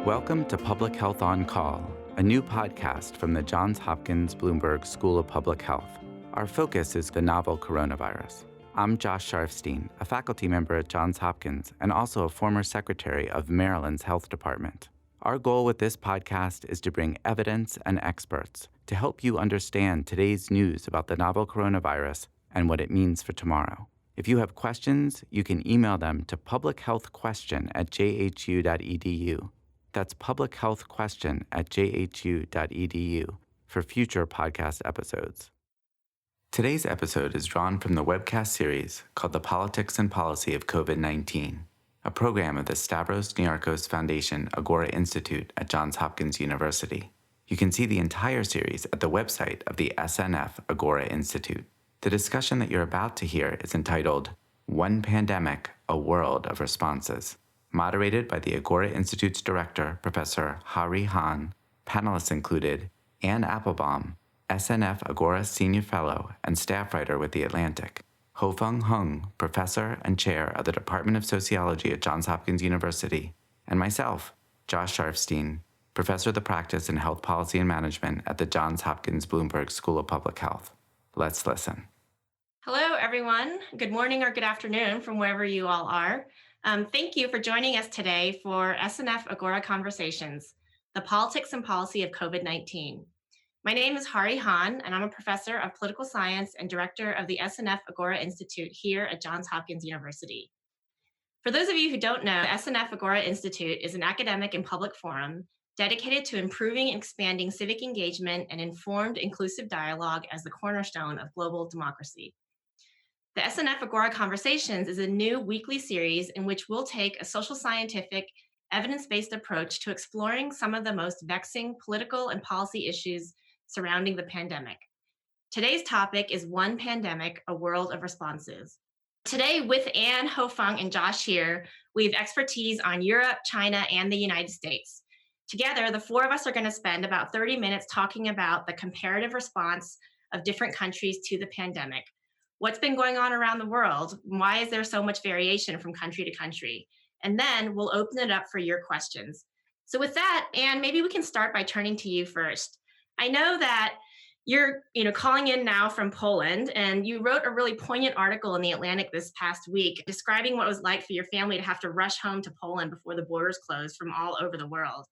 Welcome to Public Health on Call, a new podcast from the Johns Hopkins Bloomberg School of Public Health. Our focus is the novel coronavirus. I'm Josh Sharfstein, a faculty member at Johns Hopkins and also a former secretary of Maryland's Health Department. Our goal with this podcast is to bring evidence and experts to help you understand today's news about the novel coronavirus and what it means for tomorrow. If you have questions, you can email them to publichealthquestion@jhu.edu. That's publichealthquestion@jhu.edu for future podcast episodes. Today's episode is drawn from the webcast series called The Politics and Policy of COVID-19, a program of the Stavros Niarchos Foundation Agora Institute at Johns Hopkins University. You can see the entire series at the website of the SNF Agora Institute. The discussion that you're about to hear is entitled One Pandemic, A World of Responses, moderated by the Agora Institute's director, Professor Hari Han. Panelists included Anne Applebaum, SNF Agora Senior Fellow and staff writer with The Atlantic, Ho-Fung Hung, Professor and Chair of the Department of Sociology at Johns Hopkins University, and myself, Josh Sharfstein, Professor of the Practice in Health Policy and Management at the Johns Hopkins Bloomberg School of Public Health. Let's listen. Hello, everyone. Good morning or good afternoon from wherever you all are. Thank you for joining us today for SNF Agora Conversations, the politics and policy of COVID-19. My name is Hari Han, and I'm a professor of political science and director of the SNF Agora Institute here at Johns Hopkins University. For those of you who don't know, SNF Agora Institute is an academic and public forum dedicated to improving and expanding civic engagement and informed, inclusive dialogue as the cornerstone of global democracy. The SNF Agora Conversations is a new weekly series in which we'll take a social scientific, evidence-based approach to exploring some of the most vexing political and policy issues surrounding the pandemic. Today's topic is One Pandemic, A World of Responses. Today, with Anne, Ho-Fung, and Josh here, we have expertise on Europe, China, and the United States. Together, the four of us are going to spend about 30 minutes talking about the comparative response of different countries to the pandemic. What's been going on around the world? Why is there so much variation from country to country? And then we'll open it up for your questions. So with that, Anne, maybe we can start by turning to you first. I know that you're calling in now from Poland, and you wrote a really poignant article in The Atlantic this past week describing what it was like for your family to have to rush home to Poland before the borders closed from all over the world.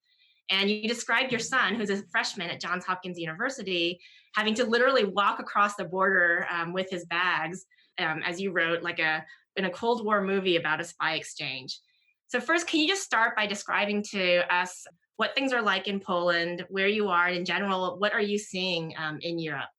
And you described your son, who's a freshman at Johns Hopkins University, having to literally walk across the border with his bags, as you wrote, like in a Cold War movie about a spy exchange. So first, can you just start by describing to us what things are like in Poland, where you are, and in general, what are you seeing in Europe?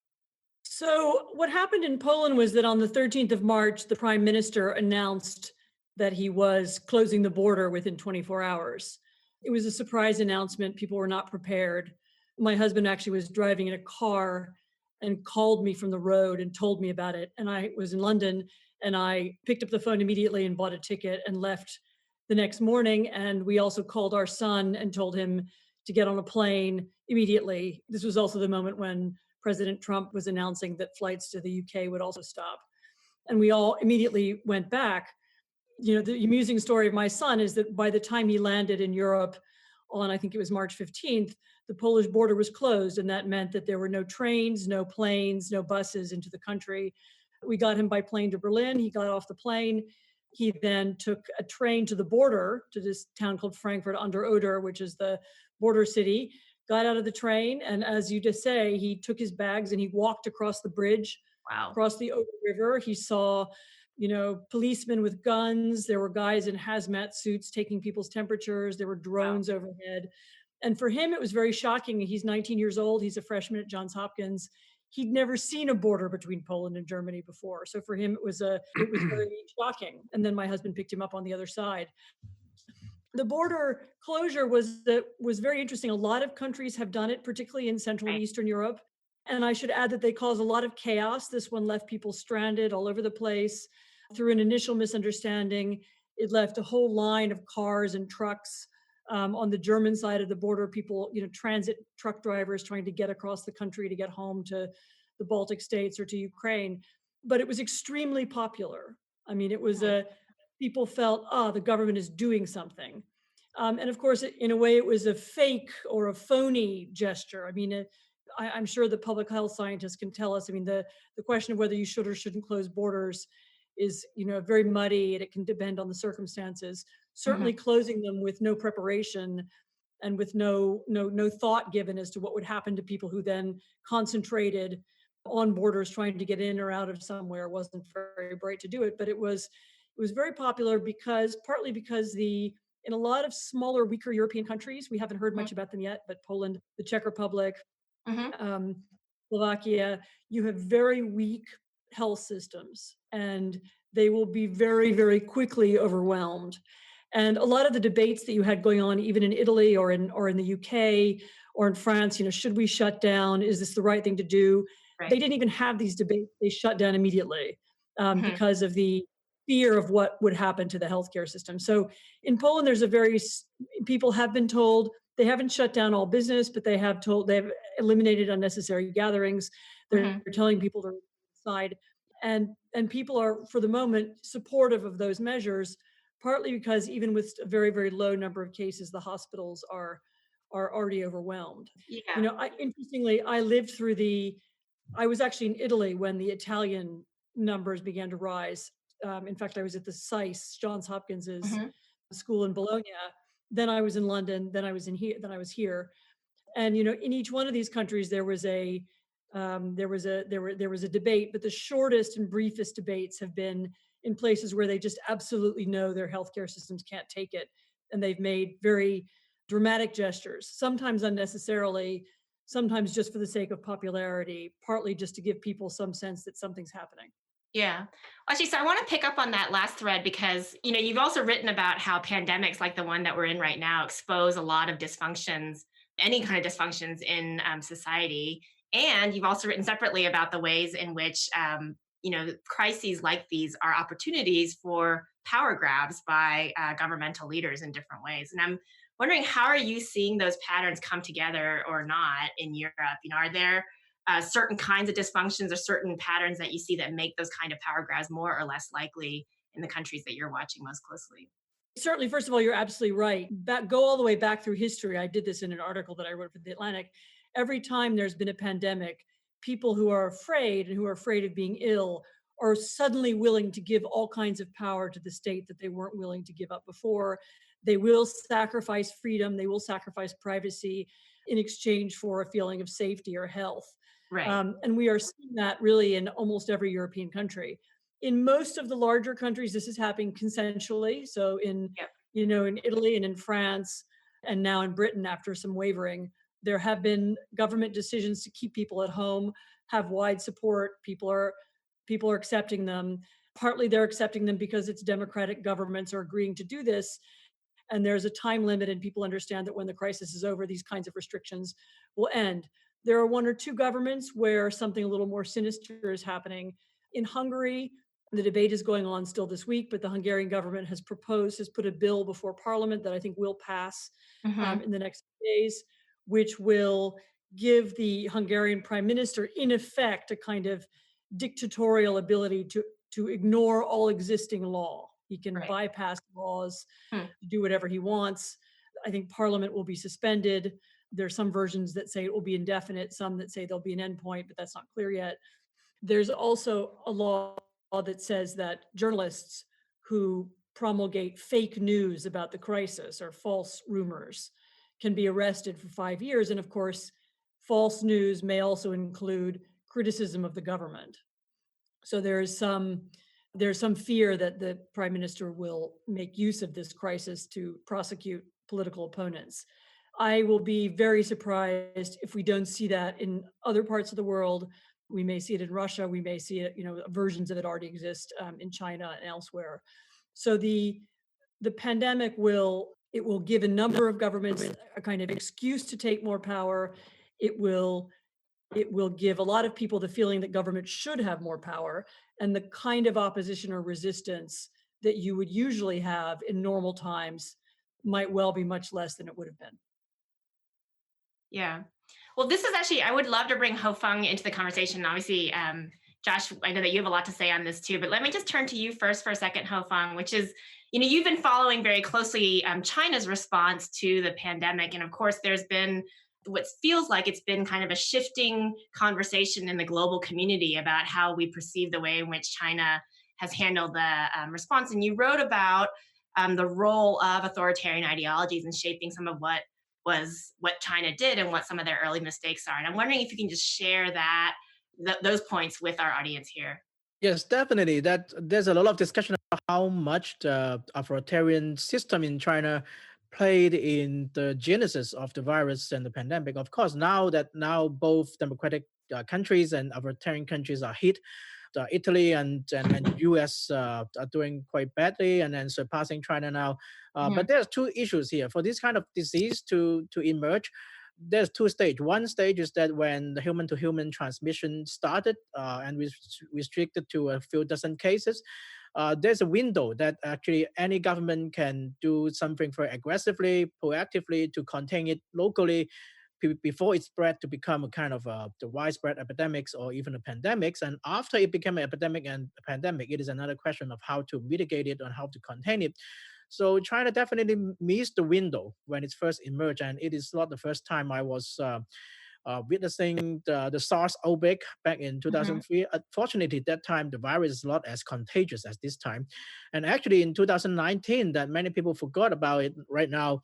So what happened in Poland was that on the 13th of March, the prime minister announced that he was closing the border within 24 hours. It was a surprise announcement. People were not prepared. My husband actually was driving in a car and called me from the road and told me about it. And I was in London, and I picked up the phone immediately and bought a ticket and left the next morning. And we also called our son and told him to get on a plane immediately. This was also the moment when President Trump was announcing that flights to the UK would also stop. And we all immediately went back. The amusing story of my son is that by the time he landed in Europe on, I think it was March 15th, the Polish border was closed. And that meant that there were no trains, no planes, no buses into the country. We got him by plane to Berlin. He got off the plane. He then took a train to the border, to this town called Frankfurt an der Oder, which is the border city, got out of the train. And as you just say, he took his bags and he walked across the bridge, across the Oder River. He saw policemen with guns. There were guys in hazmat suits taking people's temperatures. There were drones overhead. And for him, it was very shocking. He's 19 years old. He's a freshman at Johns Hopkins. He'd never seen a border between Poland and Germany before. So for him, it was very shocking. And then my husband picked him up on the other side. The border closure was very interesting. A lot of countries have done it, particularly in Central and Eastern Europe. And I should add that they cause a lot of chaos. This one left people stranded all over the place. Through an initial misunderstanding, it left a whole line of cars and trucks on the German side of the border, people, transit truck drivers trying to get across the country to get home to the Baltic states or to Ukraine. But it was extremely popular. I mean, it was people felt, the government is doing something. And of course, in a way, it was a fake or a phony gesture. I mean, I'm sure the public health scientists can tell us. I mean, the question of whether you should or shouldn't close borders is, very muddy, and it can depend on the circumstances. Hmm. Certainly, closing them with no preparation and with no thought given as to what would happen to people who then concentrated on borders trying to get in or out of somewhere wasn't very bright to do it. But it was very popular because partly because the in a lot of smaller, weaker European countries, we haven't heard much about them yet, but Poland, the Czech Republic, Hmm. um, Slovakia, you have very weak health systems, and they will be very, very quickly overwhelmed. And a lot of the debates that you had going on, even in Italy or in the UK or in France, should we shut down? Is this the right thing to do? They Right. didn't even have these debates. They shut down immediately Hmm. because of the fear of what would happen to the healthcare system. So in Poland, people have been told they haven't shut down all business, but they've eliminated unnecessary gatherings. They're Hmm. telling people to decide, and people are for the moment supportive of those measures, partly because even with a very, very low number of cases, the hospitals are already overwhelmed. Yeah. Interestingly, I was actually in Italy when the Italian numbers began to rise. In fact, I was at the SAIS, Johns Hopkins's Hmm. school in Bologna. Then I was in London. Then I was here. And in each one of these countries, there was a debate. But the shortest and briefest debates have been in places where they just absolutely know their healthcare systems can't take it, and they've made very dramatic gestures, sometimes unnecessarily, sometimes just for the sake of popularity, partly just to give people some sense that something's happening. Yeah. Actually, so I want to pick up on that last thread because, you've also written about how pandemics like the one that we're in right now expose a lot of dysfunctions, any kind of dysfunctions in society. And you've also written separately about the ways in which, crises like these are opportunities for power grabs by governmental leaders in different ways. And I'm wondering, how are you seeing those patterns come together or not in Europe? Are there certain kinds of dysfunctions or certain patterns that you see that make those kind of power grabs more or less likely in the countries that you're watching most closely? Certainly, first of all, you're absolutely right. Go all the way back through history. I did this in an article that I wrote for The Atlantic. Every time there's been a pandemic, people who are afraid and who are afraid of being ill are suddenly willing to give all kinds of power to the state that they weren't willing to give up before. They will sacrifice freedom, they will sacrifice privacy in exchange for a feeling of safety or health. Right. And we are seeing that really in almost every European country. In most of the larger countries, this is happening consensually. So Yep. in Italy and in France, and now in Britain, after some wavering, there have been government decisions to keep people at home, have wide support. People are accepting them. Partly they're accepting them because it's democratic governments are agreeing to do this. And there's a time limit, and people understand that when the crisis is over, these kinds of restrictions will end. There are one or two governments where something a little more sinister is happening. In Hungary, the debate is going on still this week, but the Hungarian government has put a bill before parliament that I think will pass Hmm. in the next few days, which will give the Hungarian prime minister, in effect, a kind of dictatorial ability to ignore all existing law. He can Right. bypass laws, Hmm. do whatever he wants. I think parliament will be suspended. There's some versions that say it will be indefinite, some that say there'll be an endpoint, but that's not clear yet. There's also a law that says that journalists who promulgate fake news about the crisis or false rumors can be arrested for 5 years. And of course, false news may also include criticism of the government. So there's some fear that the prime minister will make use of this crisis to prosecute political opponents. I will be very surprised if we don't see that in other parts of the world. We may see it in Russia. We may see it, versions of it already exist in China and elsewhere. So the pandemic will give a number of governments a kind of excuse to take more power. It will it will give a lot of people the feeling that government should have more power, and the kind of opposition or resistance that you would usually have in normal times might well be much less than it would have been. Yeah. Well, this is actually, I would love to bring Ho Fung into the conversation. Obviously, Josh, I know that you have a lot to say on this too, but let me just turn to you first for a second, Hofang, which is, you've been following very closely China's response to the pandemic. And of course, there's been what feels like it's been kind of a shifting conversation in the global community about how we perceive the way in which China has handled the response. And you wrote about the role of authoritarian ideologies in shaping some of what China did and what some of their early mistakes are. And I'm wondering if you can just share those points with our audience here. Yes, definitely. That there's a lot of discussion about how much the authoritarian system in China played in the genesis of the virus and the pandemic. Of course, now both democratic countries and authoritarian countries are hit. Italy and US are doing quite badly and then surpassing China now. But there's two issues here. For this kind of disease to emerge, there's two stages. One stage is that when the human-to-human transmission started and was restricted to a few dozen cases, there's a window that actually any government can do something very aggressively, proactively to contain it locally before it spread to become a kind of the widespread epidemics or even a pandemics. And after it became an epidemic and a pandemic, it is another question of how to mitigate it and how to contain it. So China definitely missed the window when it first emerged, and it is not the first time I was witnessing the SARS outbreak back in 2003. Unfortunately, at that time, the virus is not as contagious as this time. And actually, in 2019, that many people forgot about it right now,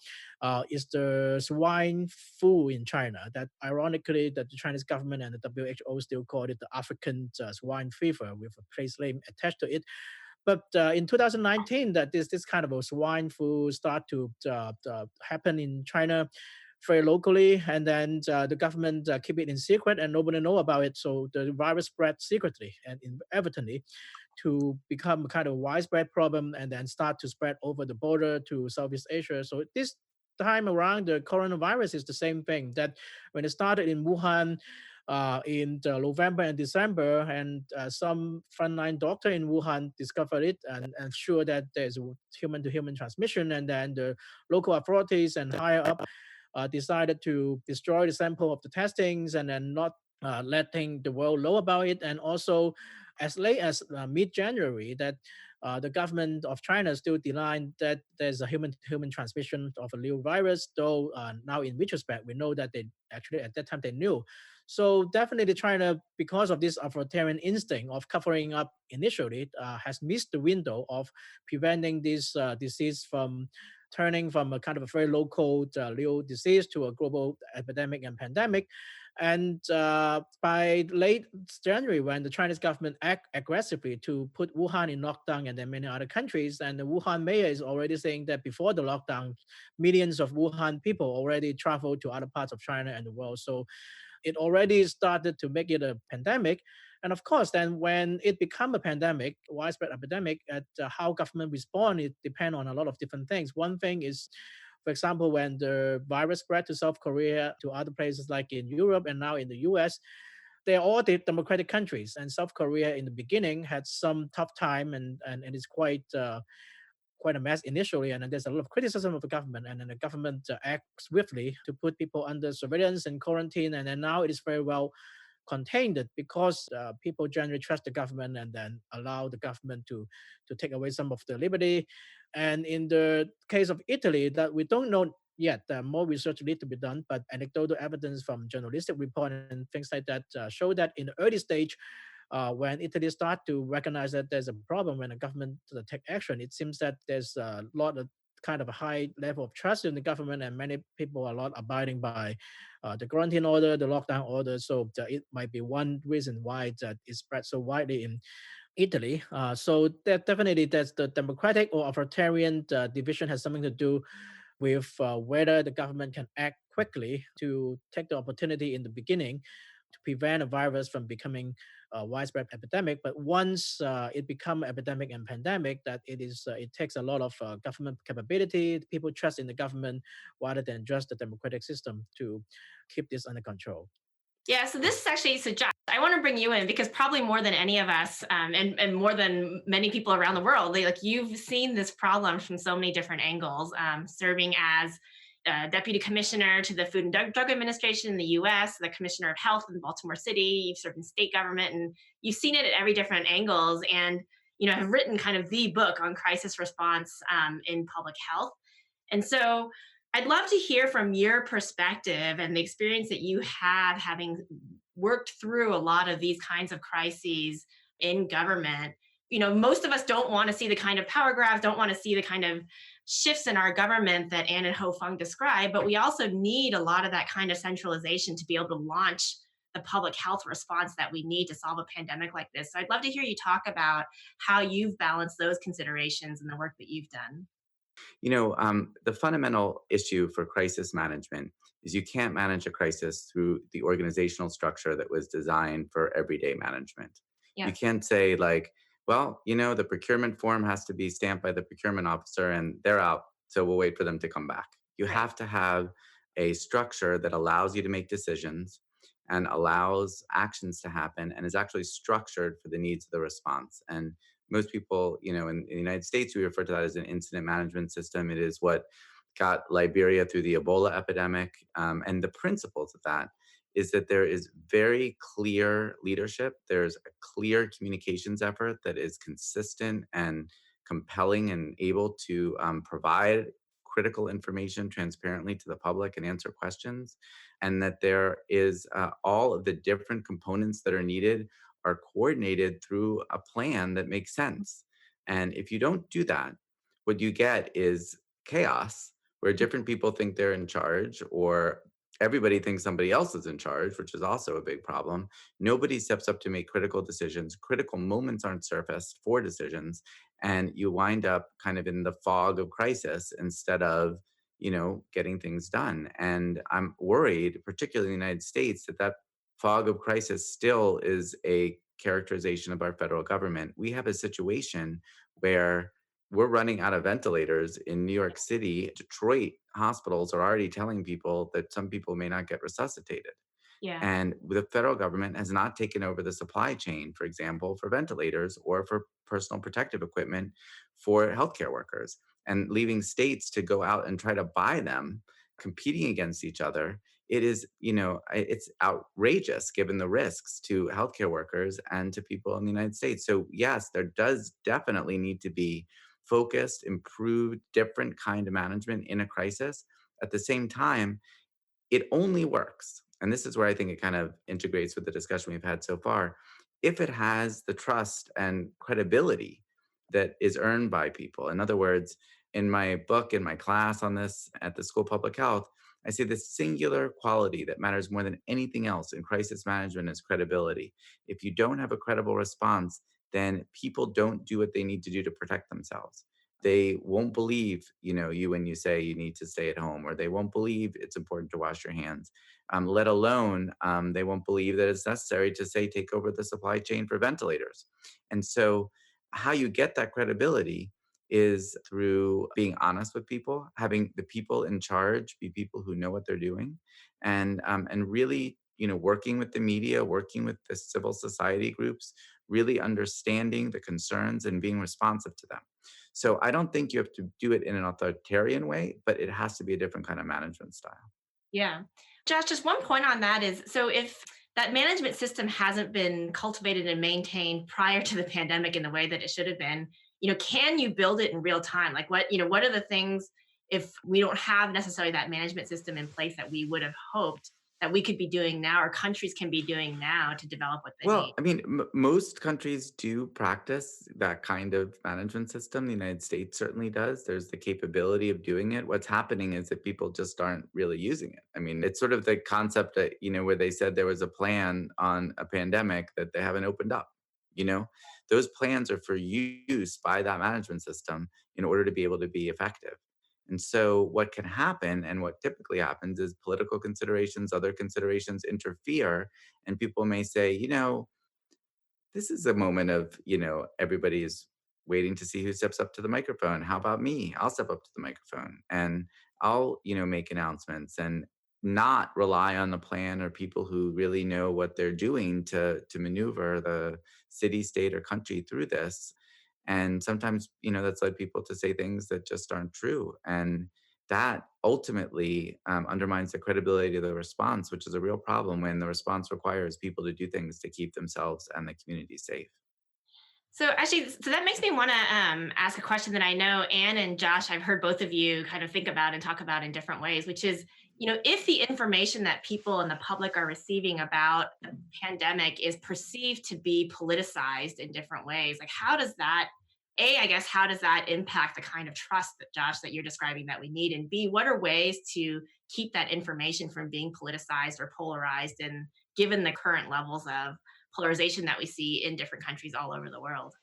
is the swine flu in China. That ironically, that the Chinese government and the WHO still call it the African swine fever with a place name attached to it. But in 2019, that this kind of a swine flu start to happen in China very locally, and then the government keep it in secret and nobody know about it. So the virus spread secretly and inadvertently to become a kind of widespread problem and then start to spread over the border to Southeast Asia. So this time around, the coronavirus is the same thing, that when it started in Wuhan, in November and December, and some frontline doctor in Wuhan discovered it and sure that there's human-to-human transmission, and then the local authorities and higher up decided to destroy the sample of the testings and then not letting the world know about it. And also, as late as mid-January, that the government of China still denied that there's a human-to-human transmission of a new virus, though now in retrospect, we know that they actually at that time they knew. So definitely China, because of this authoritarian instinct of covering up initially, has missed the window of preventing this disease from turning from a kind of a very local little disease to a global epidemic and pandemic. And by late January, when the Chinese government act aggressively to put Wuhan in lockdown and then many other countries, and the Wuhan mayor is already saying that before the lockdown, millions of Wuhan people already traveled to other parts of China and the world. So it already started to make it a pandemic. And of course, then when it become a pandemic, widespread epidemic, at how government respond, it depends on a lot of different things. One thing is, for example, when the virus spread to South Korea, to other places like in Europe and now in the US, they're all democratic countries. And South Korea in the beginning had some tough time and it's quite a mess initially, and then there's a lot of criticism of the government, and then the government acts swiftly to put people under surveillance and quarantine, and then now it is very well contained because people generally trust the government and then allow the government to take away some of the liberty. And in the case of Italy, that we don't know yet, more research need to be done, but anecdotal evidence from journalistic report and things like that show that in the early stage, when Italy start to recognize that there's a problem when the government take action, it seems that there's a lot of kind of a high level of trust in the government, and many people are not abiding by the quarantine order, the lockdown order. So it might be one reason why that is spread so widely in Italy. So that definitely that's the democratic or authoritarian division has something to do with whether the government can act quickly to take the opportunity in the beginning to prevent a virus from becoming a widespread epidemic. But once it become epidemic and pandemic, that it takes a lot of government capability, people trust in the government rather than just the democratic system to keep this under control. Yeah, so this is actually, so Josh, I want to bring you in because probably more than any of us and more than many people around the world, you've seen this problem from so many different angles, serving as deputy commissioner to the Food and Drug Administration in the US, the commissioner of health in Baltimore City, you've served in state government, and you've seen it at every different angles. And, have written kind of the book on crisis response in public health. And so I'd love to hear from your perspective and the experience that you have having worked through a lot of these kinds of crises in government. Most of us don't want to see the kind of power grabs, don't want to see the kind of shifts in our government that Ann and Ho Fung described, but we also need a lot of that kind of centralization to be able to launch the public health response that we need to solve a pandemic like this. So I'd love to hear you talk about how you've balanced those considerations in the work that you've done. The fundamental issue for crisis management is you can't manage a crisis through the organizational structure that was designed for everyday management. You Yeah. can't say, like, well, the procurement form has to be stamped by the procurement officer and they're out, so we'll wait for them to come back. You Right. have to have a structure that allows you to make decisions and allows actions to happen and is actually structured for the needs of the response. And most people, in the United States, we refer to that as an incident management system. It is what got Liberia through the Ebola epidemic. And the principles of that is that there is very clear leadership. There's a clear communications effort that is consistent and compelling and able to provide critical information transparently to the public and answer questions. And that there is all of the different components that are needed are coordinated through a plan that makes sense. And if you don't do that, what you get is chaos where different people think they're in charge, or everybody thinks somebody else is in charge, which is also a big problem. Nobody steps up to make critical decisions. Critical moments aren't surfaced for decisions. And you wind up kind of in the fog of crisis instead of, getting things done. And I'm worried, particularly in the United States, that fog of crisis still is a characterization of our federal government. We have a situation where we're running out of ventilators in New York City. Detroit hospitals are already telling people that some people may not get resuscitated. Yeah. And the federal government has not taken over the supply chain, for example, for ventilators or for personal protective equipment for healthcare workers, and leaving states to go out and try to buy them, competing against each other. It is, it's outrageous given the risks to healthcare workers and to people in the United States. So, yes, there does definitely need to be focused, improved, different kind of management in a crisis. At the same time, it only works, and this is where I think it kind of integrates with the discussion we've had so far, if it has the trust and credibility that is earned by people. In other words, in my book, in my class on this at the School of Public Health, I say the singular quality that matters more than anything else in crisis management is credibility. If you don't have a credible response, then people don't do what they need to do to protect themselves. They won't believe, you when you say you need to stay at home, or they won't believe it's important to wash your hands. Let alone they won't believe that it's necessary to say take over the supply chain for ventilators. And so, how you get that credibility is through being honest with people, having the people in charge be people who know what they're doing, and really, working with the media, working with the civil society groups, really understanding the concerns and being responsive to them. So I don't think you have to do it in an authoritarian way, but it has to be a different kind of management style. Yeah. Josh, just one point on that is, so if that management system hasn't been cultivated and maintained prior to the pandemic in the way that it should have been, can you build it in real time? Like what are the things, if we don't have necessarily that management system in place, that we would have hoped that we could be doing now, or countries can be doing now to develop what they Well, need? I mean, most countries do practice that kind of management system. The United States certainly does. There's the capability of doing it. What's happening is that people just aren't really using it. I mean, it's sort of the concept that, where they said there was a plan on a pandemic that they haven't opened up. You know, those plans are for use by that management system in order to be able to be effective. And so, what can happen, and what typically happens, is political considerations, other considerations interfere, and people may say, this is a moment of, everybody is waiting to see who steps up to the microphone. How about me? I'll step up to the microphone and I'll, make announcements and not rely on the plan or people who really know what they're doing to maneuver the city, state, or country through this. And sometimes, that's led people to say things that just aren't true. And that ultimately undermines the credibility of the response, which is a real problem when the response requires people to do things to keep themselves and the community safe. So actually, so that makes me want to ask a question that I know Anne and Josh, I've heard both of you kind of think about and talk about in different ways, which is, if the information that people and the public are receiving about the pandemic is perceived to be politicized in different ways, like how does that, A, I guess, how does that impact the kind of trust that Josh, that you're describing that we need? And B, what are ways to keep that information from being politicized or polarized and given the current levels of polarization that we see in different countries all over the world?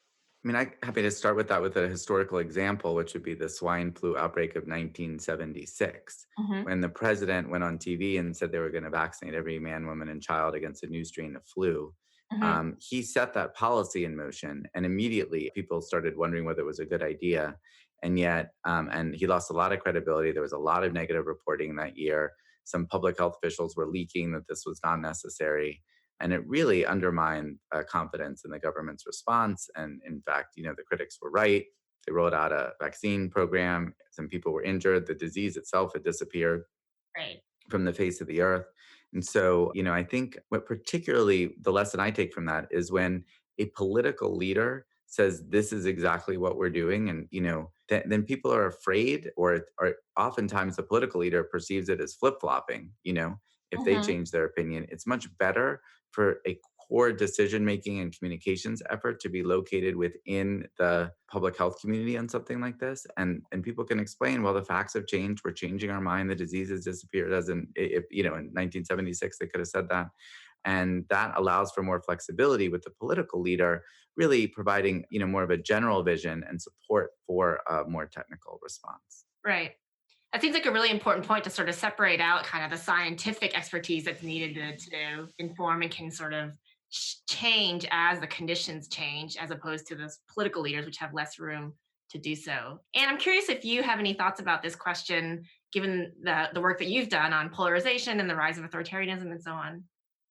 I mean, I'm happy to start with that with a historical example, which would be the swine flu outbreak of 1976, Hmm. when the president went on TV and said they were going to vaccinate every man, woman, and child against a new strain of flu. Hmm. He set that policy in motion, and immediately people started wondering whether it was a good idea. And he lost a lot of credibility. There was a lot of negative reporting that year. Some public health officials were leaking that this was not necessary, and it really undermined confidence in the government's response. And in fact, the critics were right. They rolled out a vaccine program. Some people were injured. The disease itself had disappeared Right. from the face of the earth. And so, I think what particularly the lesson I take from that is when a political leader says this is exactly what we're doing, and then people are afraid, or oftentimes the political leader perceives it as flip-flopping. If they Hmm. change their opinion, it's much better for a core decision making and communications effort to be located within the public health community on something like this, and people can explain, well, the facts have changed, we're changing our mind, the disease has disappeared. As in, if in 1976 they could have said that, and that allows for more flexibility with the political leader really providing more of a general vision and support for a more technical response. Right. That seems like a really important point to sort of separate out kind of the scientific expertise that's needed to inform and can sort of change as the conditions change, as opposed to those political leaders, which have less room to do so. And I'm curious if you have any thoughts about this question, given the work that you've done on polarization and the rise of authoritarianism and so on.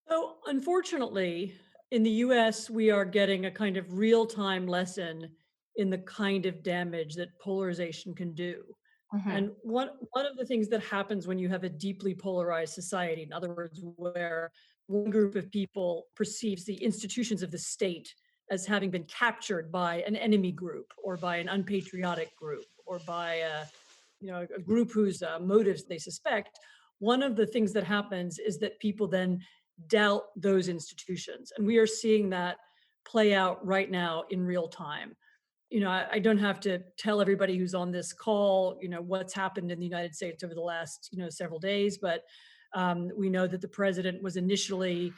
So, unfortunately, in the US, we are getting a kind of real time lesson in the kind of damage that polarization can do. Hmm. And one of the things that happens when you have a deeply polarized society, in other words, where one group of people perceives the institutions of the state as having been captured by an enemy group or by an unpatriotic group or by a group whose motives they suspect, one of the things that happens is that people then doubt those institutions. And we are seeing that play out right now in real time. I don't have to tell everybody who's on this call, what's happened in the United States over the last, several days, but we know that the president was initially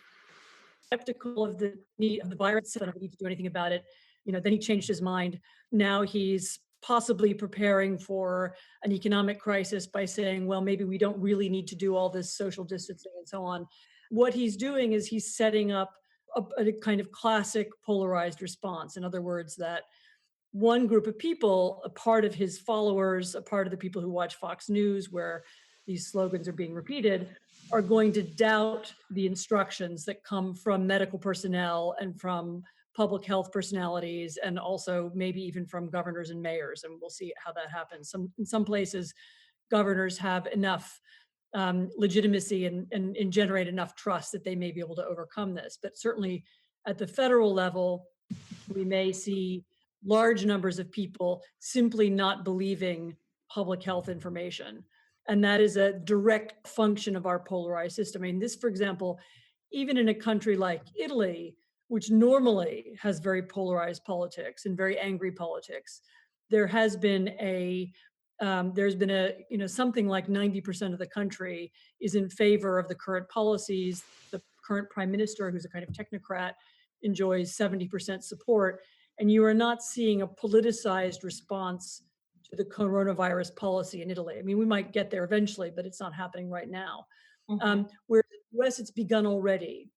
skeptical of the need of the virus, so I don't need to do anything about it. Then he changed his mind. Now he's possibly preparing for an economic crisis by saying, well, maybe we don't really need to do all this social distancing and so on. What he's doing is he's setting up a kind of classic polarized response. In other words, that one group of people, a part of his followers, a part of the people who watch Fox News, where these slogans are being repeated, are going to doubt the instructions that come from medical personnel and from public health personalities, and also maybe even from governors and mayors. And we'll see how that happens. In some places, governors have enough legitimacy and generate enough trust that they may be able to overcome this. But certainly at the federal level, we may see large numbers of people simply not believing public health information. And that is a direct function of our polarized system. I mean, this, for example, even in a country like Italy, which normally has very polarized politics and very angry politics, there has been something like 90% of the country is in favor of the current policies. The current prime minister, who's a kind of technocrat, enjoys 70% support, and you are not seeing a politicized response to the coronavirus policy in Italy. I mean, we might get there eventually, but it's not happening right now. Hmm. Whereas in the US, it's begun already.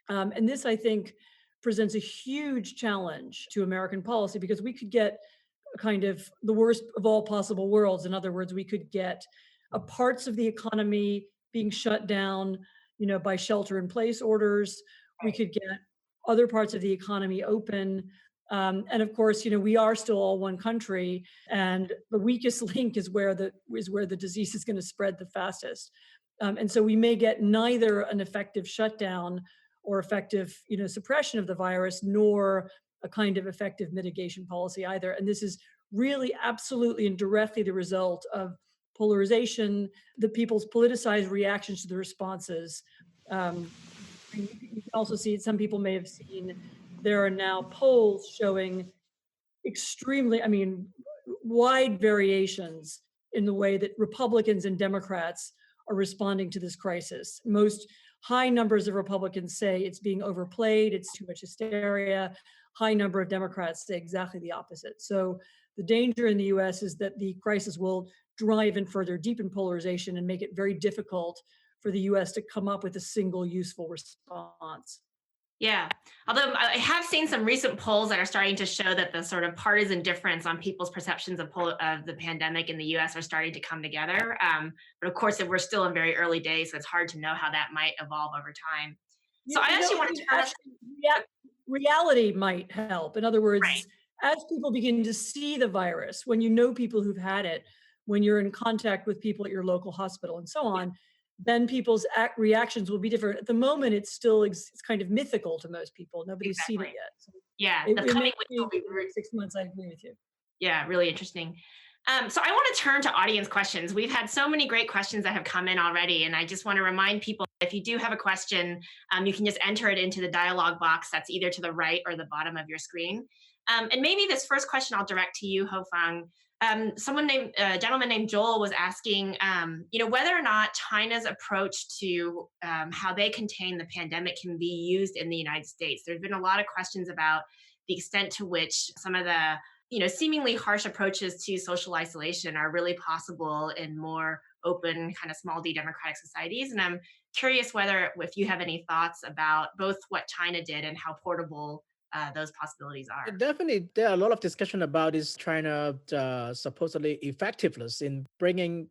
And this, I think, presents a huge challenge to American policy because we could get kind of the worst of all possible worlds. In other words, we could get parts of the economy being shut down, by shelter in place orders. We Right. could get other parts of the economy open. And of course, we are still all one country, and the weakest link is where the disease is going to spread the fastest. And so we may get neither an effective shutdown or effective, suppression of the virus, nor a kind of effective mitigation policy either. And this is really absolutely and directly the result of polarization, the people's politicized reactions to the responses. You can also see, some people may have seen, there are now polls showing extremely, wide variations in the way that Republicans and Democrats are responding to this crisis. Most high numbers of Republicans say it's being overplayed, it's too much hysteria. High number of Democrats say exactly the opposite. So the danger in the US is that the crisis will drive and further deepen polarization and make it very difficult for the US to come up with a single useful response. Yeah. Although I have seen some recent polls that are starting to show that the sort of partisan difference on people's perceptions of the pandemic in the US are starting to come together. But of course, we're still in very early days, so it's hard to know how that might evolve over time. So I actually want to turn us. Reality might help. In other words, Right. as people begin to see the virus, when you know people who've had it, when you're in contact with people at your local hospital and so on, then people's reactions will be different. At the moment, it's still it's kind of mythical to most people. Nobody's seen it Exactly. yet. So Yeah. it The may coming weeks will be be 6 months. I agree with you. Yeah, really interesting. So I want to turn to audience questions. We've had so many great questions that have come in already, and I just want to remind people, if you do have a question, you can just enter it into the dialogue box that's either to the right or the bottom of your screen. And maybe this first question I'll direct to you, Hofang. A gentleman named Joel was asking, whether or not China's approach to how they contain the pandemic can be used in the United States. There's been a lot of questions about the extent to which some of the seemingly harsh approaches to social isolation are really possible in more open, kind of small d democratic societies. And I'm curious if you have any thoughts about both what China did and how portable those possibilities are. Definitely, there are a lot of discussion about this China supposedly effectiveness in bringing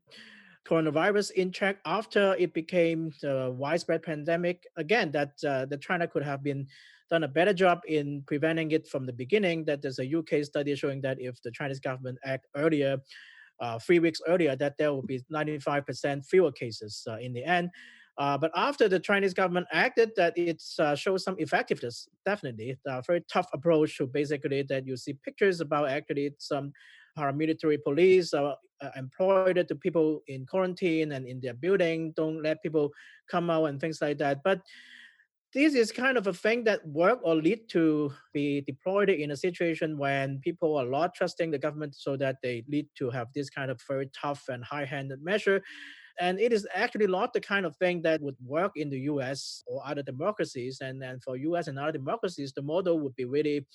coronavirus in check after it became a widespread pandemic. Again, that China could have been done a better job in preventing it from the beginning. That there's a UK study showing that if the Chinese government act earlier, 3 weeks earlier, that there will be 95% fewer cases in the end. But after the Chinese government acted, that it shows some effectiveness. Definitely, a very tough approach to basically that you see pictures about actually some paramilitary police employed to people in quarantine and in their building, don't let people come out and things like that. But this is kind of a thing that work or lead to be deployed in a situation when people are not trusting the government, so that they lead to have this kind of very tough and high-handed measure. And it is actually not the kind of thing that would work in the US or other democracies. And for US and other democracies, the model would be really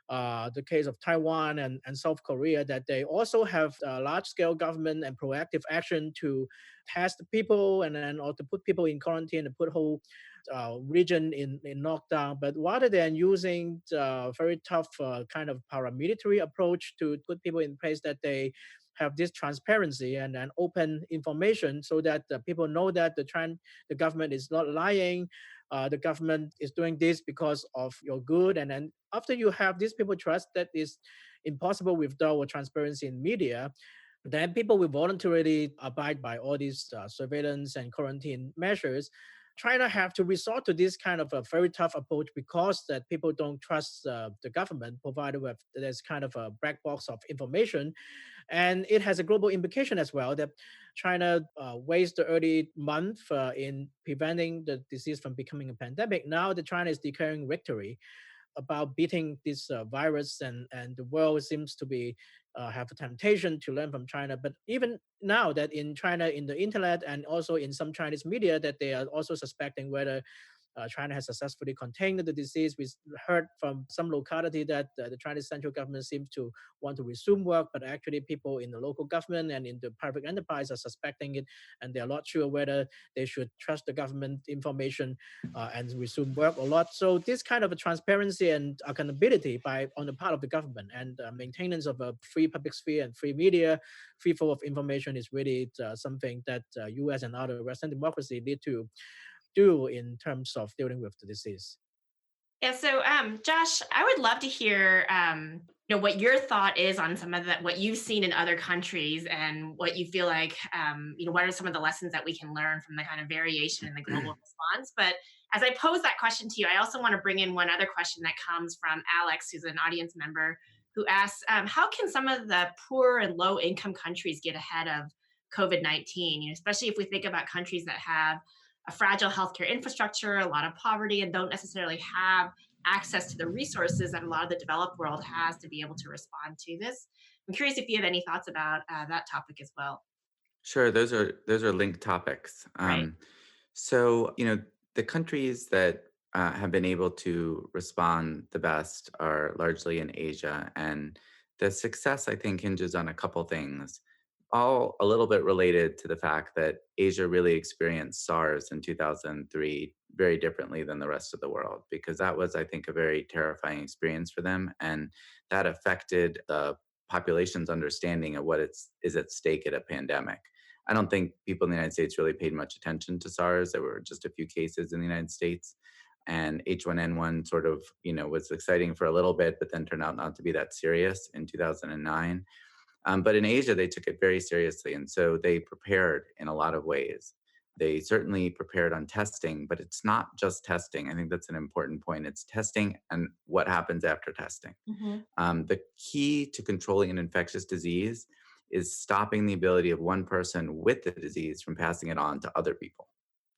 the case of Taiwan and South Korea, that they also have large scale government and proactive action to test people and then or to put people in quarantine and put whole region in lockdown. But rather than using very tough kind of paramilitary approach to put people in place, that they have this transparency and open information, so that people know that the government is not lying. The government is doing this because of your good. And then after you have these people trust, that is impossible without transparency in media, then people will voluntarily abide by all these surveillance and quarantine measures. China have to resort to this kind of a very tough approach because that people don't trust the government, provided with this kind of a black box of information. And it has a global implication as well, that China wasted the early month in preventing the disease from becoming a pandemic. Now that China is declaring victory about beating this virus, and the world seems to be have a temptation to learn from China. But even now, that in China, in the internet and also in some Chinese media, that they are also suspecting whether China has successfully contained the disease. We heard from some locality that the Chinese central government seems to want to resume work, but actually people in the local government and in the private enterprise are suspecting it, and they are not sure whether they should trust the government information and resume work or not. So this kind of a transparency and accountability on the part of the government, and maintenance of a free public sphere and free media, free flow of information, is really something that U.S. and other Western democracy need to do in terms of dealing with the disease. Yeah. So, Josh, I would love to hear, what your thought is on some of what you've seen in other countries and what you feel like, what are some of the lessons that we can learn from the kind of variation in the global response. But as I pose that question to you, I also want to bring in one other question that comes from Alex, who's an audience member, who asks, how can some of the poor and low income countries get ahead of COVID-19, especially if we think about countries that have a fragile healthcare infrastructure, a lot of poverty, and don't necessarily have access to the resources that a lot of the developed world has to be able to respond to this. I'm curious if you have any thoughts about that topic as well. Sure, those are linked topics. Right. So the countries that have been able to respond the best are largely in Asia, and the success I think hinges on a couple things, all a little bit related to the fact that Asia really experienced SARS in 2003 very differently than the rest of the world, because that was, I think, a very terrifying experience for them, and that affected the population's understanding of what is at stake at a pandemic. I don't think people in the United States really paid much attention to SARS. There were just a few cases in the United States. And H1N1 sort of, was exciting for a little bit, but then turned out not to be that serious in 2009. But in Asia, they took it very seriously. And so they prepared in a lot of ways. They certainly prepared on testing, but it's not just testing. I think that's an important point. It's testing and what happens after testing. Hmm. The key to controlling an infectious disease is stopping the ability of one person with the disease from passing it on to other people.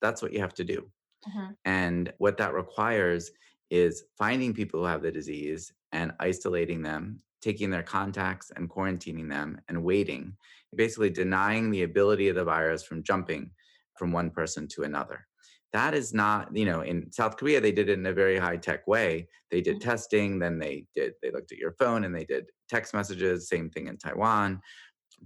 That's what you have to do. Hmm. And what that requires is finding people who have the disease and isolating them, taking their contacts and quarantining them and waiting, basically denying the ability of the virus from jumping from one person to another. That is not, in South Korea, they did it in a very high tech way. They did testing, then they looked at your phone and they did text messages, same thing in Taiwan.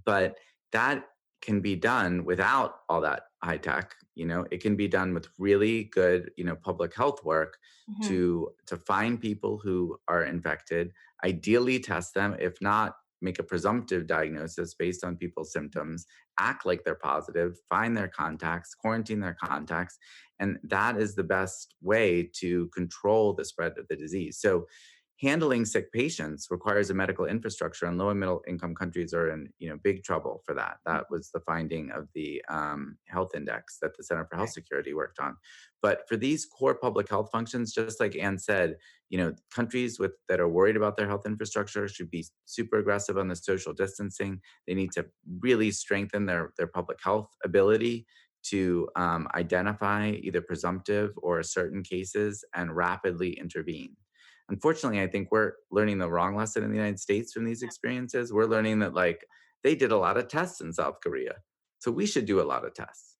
But that can be done without all that high tech. It can be done with really good, public health work Hmm. to find people who are infected, ideally test them, if not make a presumptive diagnosis based on people's symptoms, act like they're positive, find their contacts, quarantine their contacts, and that is the best way to control the spread of the disease. So handling sick patients requires a medical infrastructure, and low and middle income countries are in big trouble for that. That was the finding of the health index that the Center for Health Right. Security worked on. But for these core public health functions, just like Anne said, countries that are worried about their health infrastructure should be super aggressive on the social distancing. They need to really strengthen their public health ability to identify either presumptive or certain cases and rapidly intervene. Unfortunately, I think we're learning the wrong lesson in the United States from these experiences. We're learning that they did a lot of tests in South Korea. So we should do a lot of tests.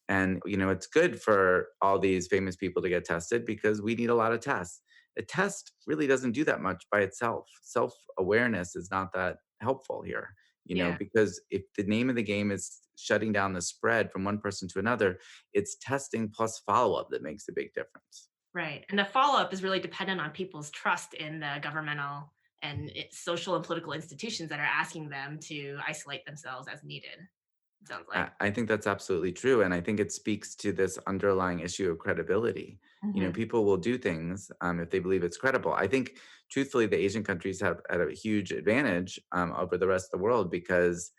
And it's good for all these famous people to get tested because we need a lot of tests. A test really doesn't do that much by itself. Self-awareness is not that helpful here, Yeah. because if the name of the game is shutting down the spread from one person to another, it's testing plus follow-up that makes a big difference. Right. And the follow up is really dependent on people's trust in the governmental and social and political institutions that are asking them to isolate themselves as needed. It sounds I like. I think that's absolutely true. And I think it speaks to this underlying issue of credibility. Hmm. People will do things if they believe it's credible. I think, truthfully, the Asian countries have had a huge advantage over the rest of the world because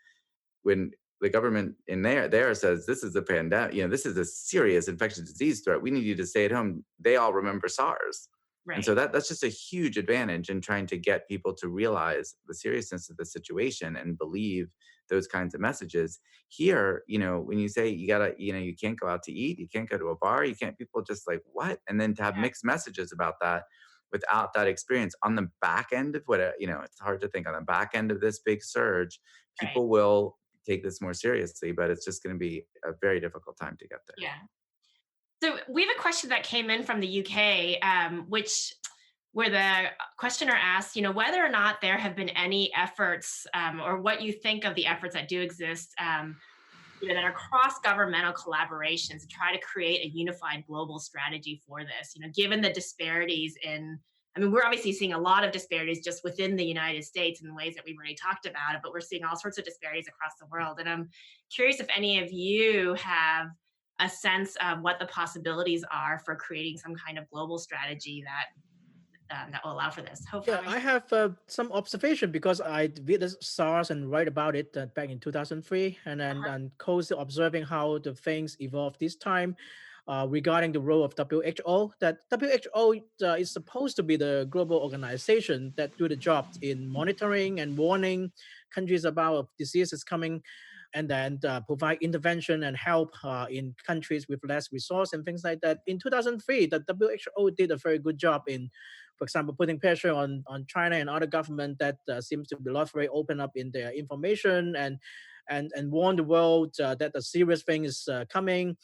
when the government in there says this is a pandemic, this is a serious infectious disease threat, we need you to stay at home. They all remember SARS. And so Right. that's just a huge advantage in trying to get people to realize the seriousness of the situation and believe those kinds of messages. Here, when you say you gotta, you can't go out to eat, you can't go to a bar, you can't, people just like, what? And then to have Yeah. mixed messages about that without that experience on the back end of what, it's hard to think on the back end of this big surge, Right. people will take this more seriously, but it's just going to be a very difficult time to get there. Yeah. So we have a question that came in from the UK, which where the questioner asked, whether or not there have been any efforts, or what you think of the efforts that do exist, that are cross-governmental collaborations to try to create a unified global strategy for this. Given the disparities in, I mean, we're obviously seeing a lot of disparities just within the United States in the ways that we've already talked about it, but we're seeing all sorts of disparities across the world. And I'm curious if any of you have a sense of what the possibilities are for creating some kind of global strategy that that will allow for this. Yeah, Hopefully. I have some observation because I witnessed SARS and write about it back in 2003, and then and closely observing how the things evolved this time regarding the role of WHO. That WHO is supposed to be the global organization that do the job in monitoring and warning countries about diseases coming, and then provide intervention and help in countries with less resource and things like that. In 2003, the WHO did a very good job in, for example, putting pressure on China and other government that seems to be not very open up in their information and warn the world that a serious thing is coming.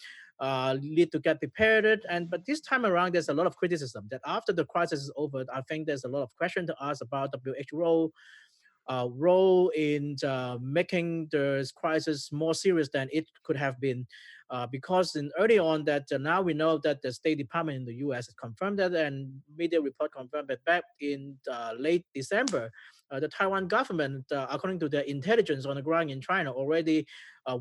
Need to get prepared. But this time around, there's a lot of criticism that after the crisis is over, I think there's a lot of question to ask about WHO role in making the crisis more serious than it could have been. Because in early on that now we know that the State Department in the U.S. has confirmed that, and media report confirmed that back in late December, the Taiwan government, according to their intelligence on the ground in China, already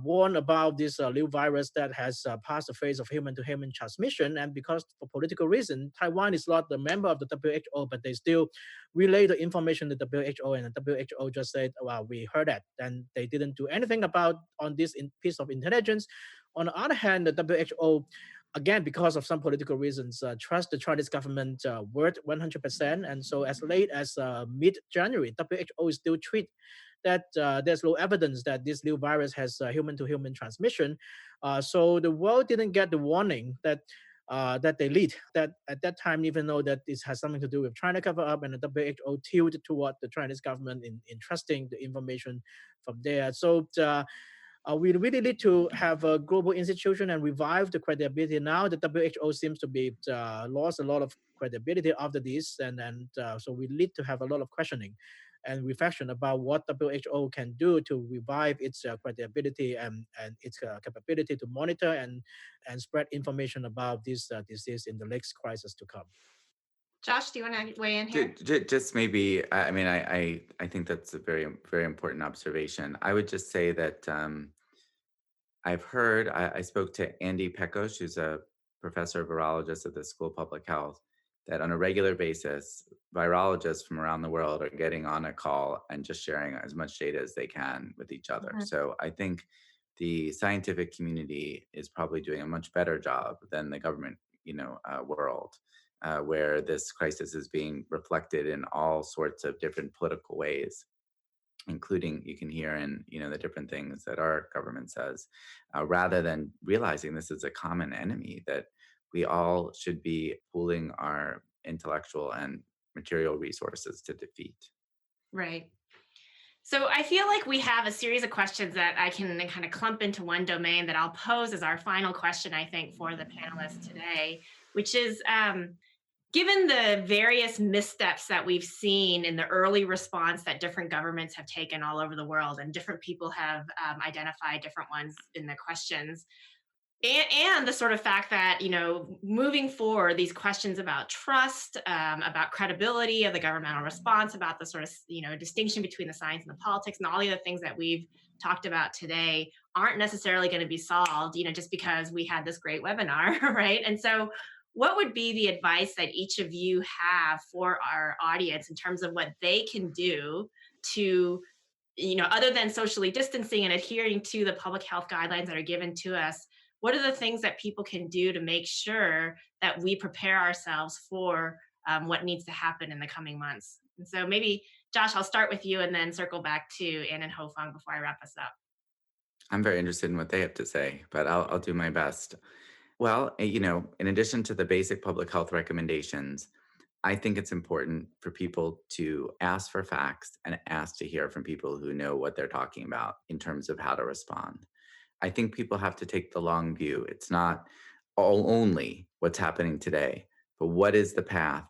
warned about this new virus that has passed the phase of human-to-human transmission. And because for political reason, Taiwan is not a member of the WHO, but they still relay the information to the WHO, and the WHO just said, "Well, we heard that," and they didn't do anything about on this piece of intelligence. On the other hand, the WHO, again, because of some political reasons, trust the Chinese government word 100%. And so as late as mid-January, WHO still treat that there's no evidence that this new virus has human-to-human transmission. So the world didn't get the warning that that they lead. That at that time, even though that this has something to do with China cover up, and the WHO tilted toward the Chinese government in trusting the information from there. So we really need to have a global institution and revive the credibility. Now the WHO seems to be lost a lot of credibility after this, and so we need to have a lot of questioning and reflection about what WHO can do to revive its credibility and its capability to monitor and spread information about this disease in the next crisis to come. Josh, do you want to weigh in here? Just maybe, I mean, I think that's a very, very important observation. I would just say that I've heard, I spoke to Andy Pekos, who's a professor virologist at the School of Public Health, that on a regular basis, virologists from around the world are getting on a call and just sharing as much data as they can with each other. So I think the scientific community is probably doing a much better job than the government, world, where this crisis is being reflected in all sorts of different political ways, including you can hear in the different things that our government says, rather than realizing this is a common enemy that we all should be pooling our intellectual and material resources to defeat. Right. So I feel like we have a series of questions that I can kind of clump into one domain that I'll pose as our final question, I think, for the panelists today, which is, given the various missteps that we've seen in the early response that different governments have taken all over the world, and different people have identified different ones in the questions, and the sort of fact that, moving forward, these questions about trust, about credibility of the governmental response, about the sort of, distinction between the science and the politics, and all the other things that we've talked about today aren't necessarily going to be solved, just because we had this great webinar, right? And so what would be the advice that each of you have for our audience in terms of what they can do to, other than socially distancing and adhering to the public health guidelines that are given to us, what are the things that people can do to make sure that we prepare ourselves for what needs to happen in the coming months? And so maybe, Josh, I'll start with you and then circle back to Ann and Ho-Fung before I wrap us up. I'm very interested in what they have to say, but I'll do my best. Well, in addition to the basic public health recommendations, I think it's important for people to ask for facts and ask to hear from people who know what they're talking about in terms of how to respond. I think people have to take the long view. It's not all only what's happening today, but what is the path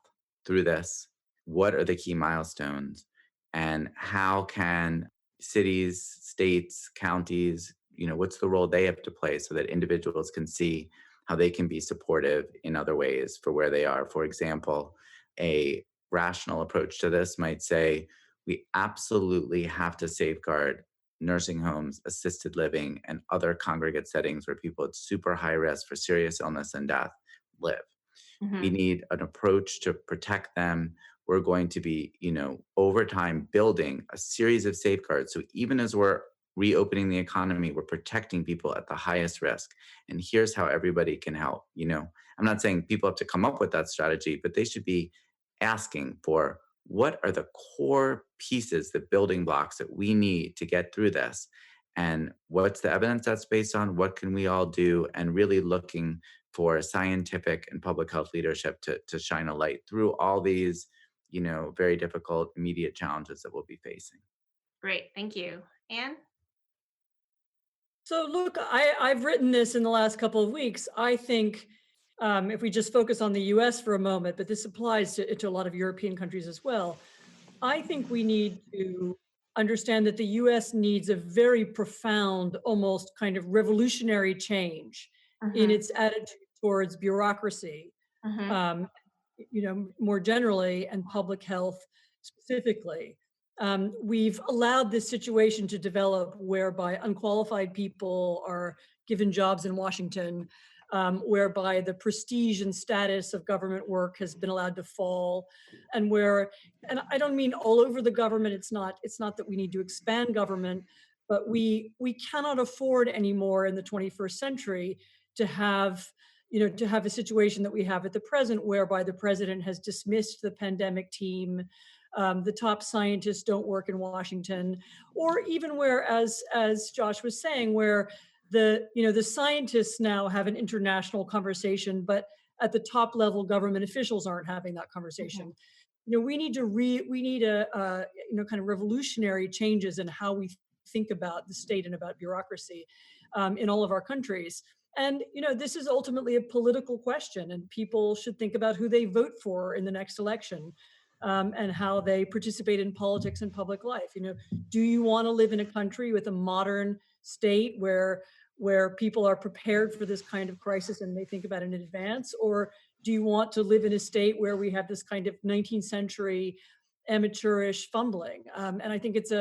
through this? What are the key milestones? And how can cities, states, counties, what's the role they have to play so that individuals can see how they can be supportive in other ways for where they are. For example, a rational approach to this might say, we absolutely have to safeguard nursing homes, assisted living, and other congregate settings where people at super high risk for serious illness and death live. We need an approach to protect them. We're going to be, over time building a series of safeguards. So even as we're reopening the economy, we're protecting people at the highest risk. And here's how everybody can help. I'm not saying people have to come up with that strategy, but they should be asking for what are the core pieces, the building blocks that we need to get through this? And what's the evidence that's based on? What can we all do? And really looking for scientific and public health leadership to shine a light through all these, very difficult immediate challenges that we'll be facing. Great. Thank you. Anne? So look, I've written this in the last couple of weeks. I think if we just focus on the US for a moment, but this applies to a lot of European countries as well, I think we need to understand that the US needs a very profound, almost kind of revolutionary change in its attitude towards bureaucracy, um, more generally, and public health specifically. We've allowed this situation to develop whereby unqualified people are given jobs in Washington, whereby the prestige and status of government work has been allowed to fall, and I don't mean all over the government. It's not that we need to expand government, but we cannot afford anymore in the 21st century to have a situation that we have at the present, whereby the president has dismissed the pandemic team. The top scientists don't work in Washington, or even where, as Josh was saying, where the scientists now have an international conversation, but at the top level, government officials aren't having that conversation. We need a kind of revolutionary changes in how we think about the state and about bureaucracy in all of our countries. And this is ultimately a political question, and people should think about who they vote for in the next election. And how they participate in politics and public life. Do you want to live in a country with a modern state where people are prepared for this kind of crisis and they think about it in advance? Or do you want to live in a state where we have this kind of 19th century amateurish fumbling? And I think it's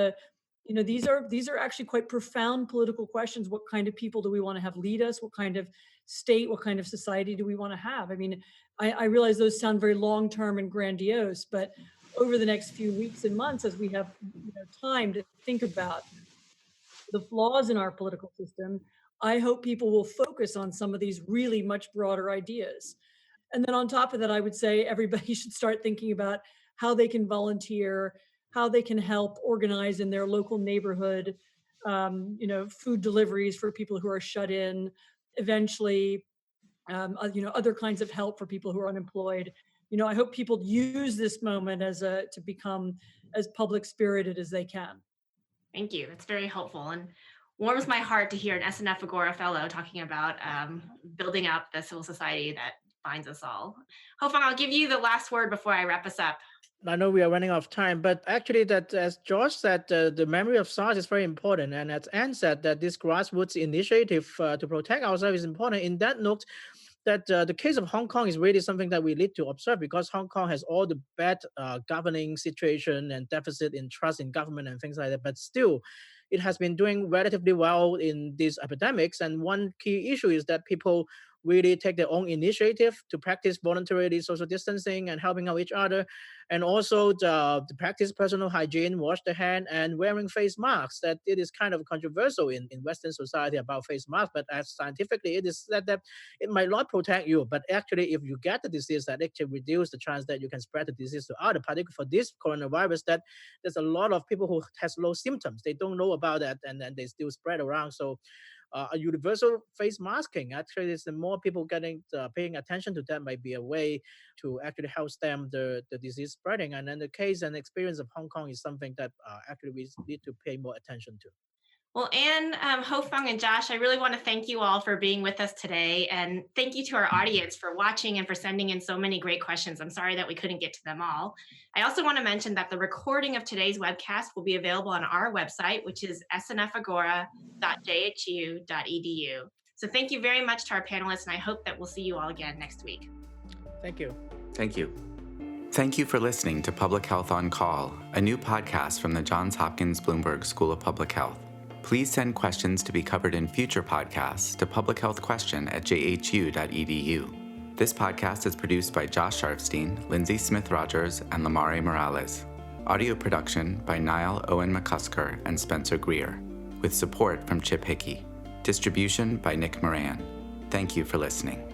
these are actually quite profound political questions. What kind of people do we want to have lead us? What kind of state, what kind of society do we want to have? I mean, I realize those sound very long-term and grandiose, but over the next few weeks and months, as we have time to think about the flaws in our political system, I hope people will focus on some of these really much broader ideas. And then on top of that, I would say everybody should start thinking about how they can volunteer, how they can help organize in their local neighborhood, food deliveries for people who are shut in, eventually, other kinds of help for people who are unemployed. I hope people use this moment to become as public spirited as they can. Thank you. It's very helpful and warms my heart to hear an SNF Agora fellow talking about building up the civil society that binds us all. Ho-Fang, I'll give you the last word before I wrap us up. I know we are running out of time, but actually, that as George said, the memory of SARS is very important, and as Anne said, that this grassroots initiative to protect ourselves is important. In that note, that the case of Hong Kong is really something that we need to observe, because Hong Kong has all the bad governing situation and deficit in trust in government and things like that, but still, it has been doing relatively well in these epidemics. And one key issue is that people really take their own initiative to practice voluntarily social distancing and helping out each other, and also to practice personal hygiene, wash the hand, and wearing face masks. That it is kind of controversial in Western society about face masks, but as scientifically it is said that it might not protect you, but actually if you get the disease, that actually reduce the chance that you can spread the disease to others, particularly for this coronavirus, that there's a lot of people who has low symptoms. They don't know about that, and then they still spread around. So a universal face masking, actually, is the more people paying attention to that might be a way to actually help stem the disease spreading. And then the case and experience of Hong Kong is something that actually we need to pay more attention to. Well, Anne, Ho-Fang, and Josh, I really want to thank you all for being with us today. And thank you to our audience for watching and for sending in so many great questions. I'm sorry that we couldn't get to them all. I also want to mention that the recording of today's webcast will be available on our website, which is snfagora.jhu.edu. So thank you very much to our panelists, and I hope that we'll see you all again next week. Thank you. Thank you. Thank you for listening to Public Health on Call, a new podcast from the Johns Hopkins Bloomberg School of Public Health. Please send questions to be covered in future podcasts to publichealthquestion@jhu.edu. This podcast is produced by Josh Sharfstein, Lindsay Smith-Rogers, and Lamare Morales. Audio production by Niall Owen McCusker and Spencer Greer, with support from Chip Hickey. Distribution by Nick Moran. Thank you for listening.